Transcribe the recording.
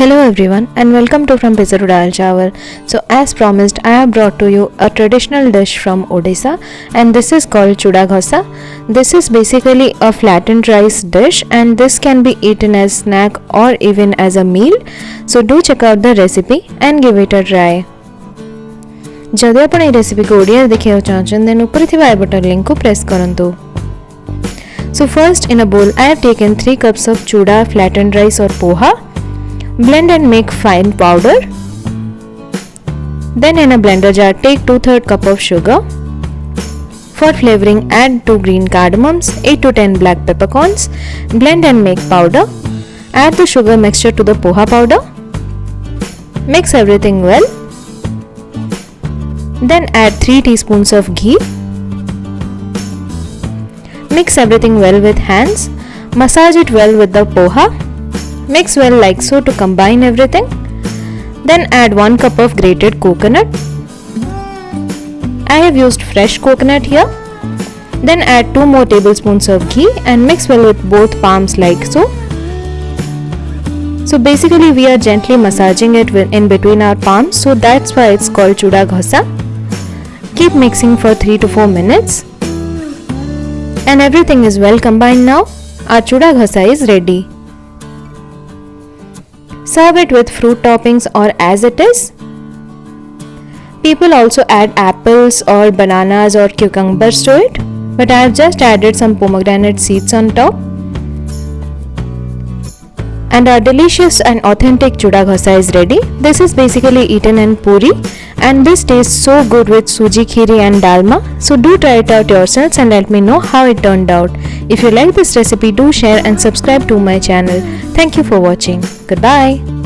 Hello everyone and welcome to frompizzatodalchawal. So as promised, I have brought to you a traditional dish from Odisha and this is called Chuda Ghasa. This is basically a flattened rice dish and this can be eaten as snack or even as a meal. So do check out the recipe and give it a try. जदि आपण ए recipe को ओडिया देखियो चाहछन then ऊपर थिबा आई button link को press करंतु. So first in a bowl I have taken 3 cups of chuda, flattened rice or poha. Blend and make fine powder. Then in a blender jar take 2/3 cup of sugar. For flavoring add 2 green cardamoms, 8 to 10 black peppercorns. Blend and make powder. Add the sugar mixture to the poha powder. Mix everything well. Then add 3 teaspoons of ghee. Mix everything well with hands. Massage it well with the poha. Mix well like so to combine everything. Then add 1 cup of grated coconut. I have used fresh coconut here. Then add 2 more tablespoons of ghee and mix well with both palms like so. So basically we are gently massaging it in between our palms, so that's why it's called Chuda Ghasa. Keep mixing for 3 to 4 minutes. And everything is well combined now. Our Chuda Ghasa is ready. Serve it with fruit toppings or as it is. People also add apples or bananas or cucumbers to it, but I have just added some pomegranate seeds on top. And our delicious and authentic Chuda Ghasa is ready. This is basically eaten in puri and this tastes so good with suji khiri and dalma. So do try it out yourselves and let me know how it turned out. If you like this recipe, do share and subscribe to my channel. Thank you for watching. Goodbye.